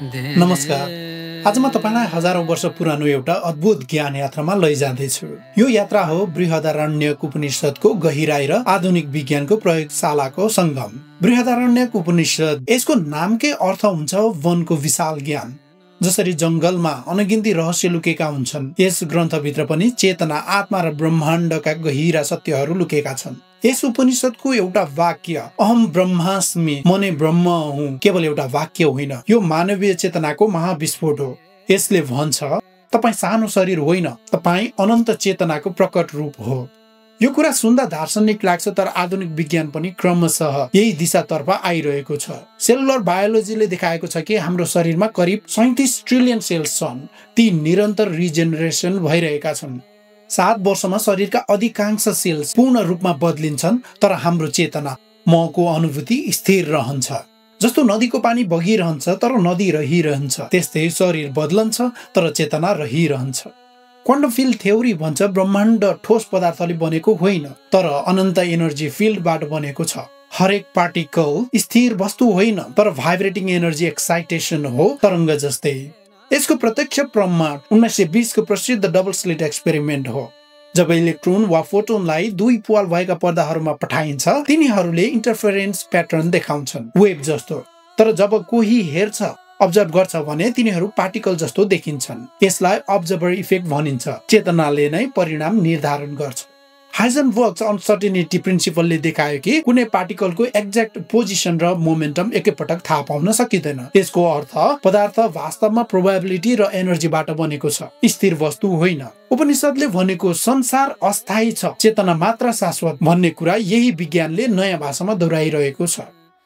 नमस्कार। आज म तपाईलाई हजारौं वर्ष पुरानो एउटा अद्भुत ज्ञान यात्रामा लैजाँदैछु। यो यात्रा हो बृहदारण्यक उपनिषदको गहिराई र आधुनिक विज्ञानको प्रयोगशालाको संगम। बृहदारण्यक उपनिषद, यसको नामकै अर्थ हुन्छ वनको विशाल ज्ञान। जसरी जंगलमा अनगिन्ती रहस्य लुकेका हुन्छन्, यस ग्रन्थभित्र पनि चेतना, आत्मा र ब्रह्माण्डका गहिरा सत्यहरू लुकेका छन्। यस उपनिषदको एउटा वाक्य, अहम ब्रह्मास्मि, म नै ब्रह्म हुँ, केवल एउटा वाक्य होइन, यो मानवीय चेतनाको महाविस्फोट हो। यसले भन्छ, तपाई सानो शरीर होइन, तपाई अनन्त चेतनाको प्रकट रूप हो। यो कुरा सुन्दा दार्शनिक लाग्छ, तर आधुनिक विज्ञान पनि क्रमशः यही दिशातर्फ आइरहेको छ। सेलुलर बायोलोजीले देखाएको छ कि हाम्रो शरीरमा करिब 37 ट्रिलियन सेल्स छन्। ती निरन्तर रिजेनरेसन भइरहेका छन्। 7 वर्षमा शरीरका अधिकांश सेल्स पूर्ण रूपमा बदलिन्छन्, तर हाम्रो चेतना, मको अनुभूति स्थिर रहन्छ। जस्तो नदीको पानी बगिरहन्छ तर नदी रहिरहन्छ, त्यस्तै शरीर बदलन्छ तर चेतना रहिरहन्छ। क्वान्टम फिल्ड थ्योरी भन्छ ब्रह्माण्ड ठोस पदार्थले बनेको होइन, तर अनन्त एनर्जी फिल्डबाट बनेको छ। हरेक पार्टिकल स्थिर वस्तु होइन, तर भाइब्रेटिङ एनर्जी एक्साइटेसन हो, तरङ्ग जस्तै। यसको प्रत्यक्ष प्रमाण 1920 को प्रसिद्ध डबल स्लिट एक्सपेरिमेन्ट हो। जब इलेक्ट्रोन वा फोटोनलाई दुई प्वाल भएका पर्दाहरूमा पठाइन्छ, तिनीहरूले इन्टरफेरेन्स प्याटर्न देखाउँछन्, वेभ जस्तो। तर जब कोही हेर्छ, अब्जर्भ गर्छ भने तिनीहरू पार्टिकल जस्तो देखिन्छन्। यसलाई अब्जर्भर इफेक्ट भनिन्छ। चेतनाले नै परिणाम निर्धारण गर्छ। हाइजनबर्गको अनसर्टेनिटी प्रिन्सिपलले देखायो कि कुनै पार्टिकलको एक्ज्याक्ट पोजिसन र मोमेन्टम एकैपटक थाहा पाउन सकिँदैन। यसको अर्थ पदार्थ वास्तवमा प्रोबेबिलिटी र एनर्जीबाट बनेको छ, स्थिर वस्तु होइन। उपनिषदले भनेको संसार अस्थायी छ, चेतना मात्र शाश्वत भन्ने कुरा यही विज्ञानले नयाँ भाषामा दोहोऱ्याइरहेको छ।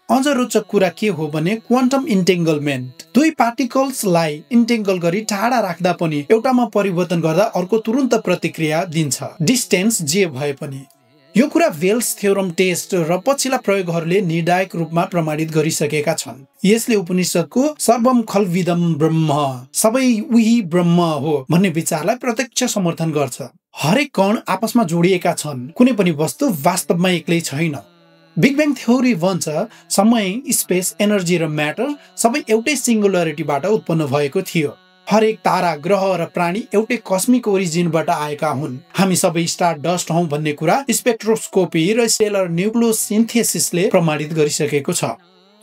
अझ रोचक कुरा के हो भने क्वान्टम इन्टेङ्गलमेन्ट। दुई पार्टिकल्सलाई इन्टेङ्गल गरी टाढा राख्दा पनि एउटामा परिवर्तन गर्दा अर्को तुरुन्त प्रतिक्रिया दिन्छ, डिस्टेन्स जे भए पनि। यो कुरा वेल्स थ्योरम टेस्ट र पछिल्ला प्रयोगहरूले निर्णायक रूपमा प्रमाणित गरिसकेका छन्। यसले उपनिषदको सर्वम खल्विदम ब्रह्म, सबै उही ब्रह्म हो भन्ने विचारलाई प्रत्यक्ष समर्थन गर्छ। हरेक कण आपसमा जोडिएका छन्, कुनै पनि वस्तु वास्तवमा एक्लै छैन। बिग ब्याङ थ्योरी भन्छ समय, स्पेस, एनर्जी र म्याटर सबै एउटै सिङ्गुलरिटीबाट उत्पन्न भएको थियो। हरेक तारा, ग्रह र प्राणी एउटै कस्मिक ओरिजिनबाट आएका हुन्। हामी सबै स्टार डस्ट हौं भन्ने कुरा स्पेक्ट्रोस्कोपी र स्टेलर न्युक्लियोसिन्थेसिसले प्रमाणित गरिसकेको छ।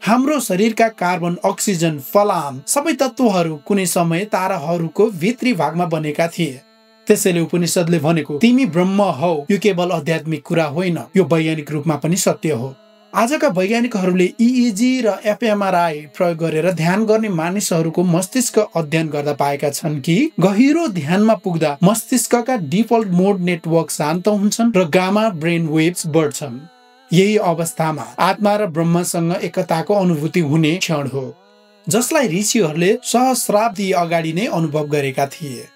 हाम्रो शरीरका कार्बन, अक्सिजन, फलाम सबै तत्त्वहरू कुनै समय ताराहरूको भित्री भागमा बनेका थिए। त्यसैले उपनिषदले भनेको तिमी ब्रह्म हौ, यो केवल आध्यात्मिक कुरा होइन, यो वैज्ञानिक रूपमा पनि सत्य हो। आजका वैज्ञानिकहरूले EEG र fMRI प्रयोग गरेर ध्यान गर्ने मानिसहरूको मस्तिष्क अध्ययन गर्दा पाएका छन् कि गहिरो ध्यानमा पुग्दा मस्तिष्कका डिफल्ट मोड नेटवर्क शान्त हुन्छन् र गामा ब्रेन वेव्स बढ्छन्। यही अवस्थामा आत्मा र ब्रह्मसँग एकताको अनुभूति हुने क्षण हो, जसलाई ऋषिहरूले सहस्राब्दी अगाडि नै अनुभव गरेका थिए।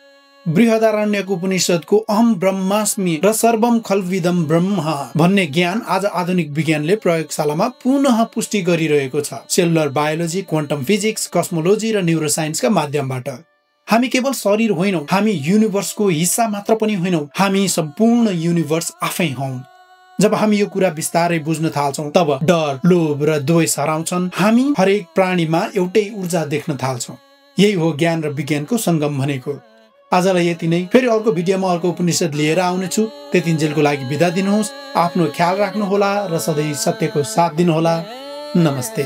बृहदारण्यक उपनिषदको अहम ब्रह्मास्मि र सर्वम खल्विदम ब्रह्म भन्ने ज्ञान आज आधुनिक विज्ञानले प्रयोगशालामा पुनः पुष्टि गरिरहेको छ। Cellular biology, quantum physics, cosmology र न्युरोसाइन्सका माध्यमबाट। हामी केवल शरीर होइनौं, हामी युनिभर्सको हिस्सा मात्र पनि होइनौं, हामी सम्पूर्ण युनिभर्स आफै हौं। जब हामी यो कुरा बिस्तारै बुझ्न थाल्छौं, तब डर, लोभ र द्वेष हराउँछन्। हामी हरेक प्राणीमा एउटै ऊर्जा देख्न थाल्छौं। यही हो ज्ञान र विज्ञानको संगम भनेको। आजलाई यति नै। फेरि अर्को भिडियोमा अर्को उपनिषद लिएर आउनेछु। त्यतिन्जेलको लागि बिदा दिनुहोस्। आफ्नो ख्याल राख्नुहोला र सधैँ सत्यको साथ दिनुहोला। नमस्ते।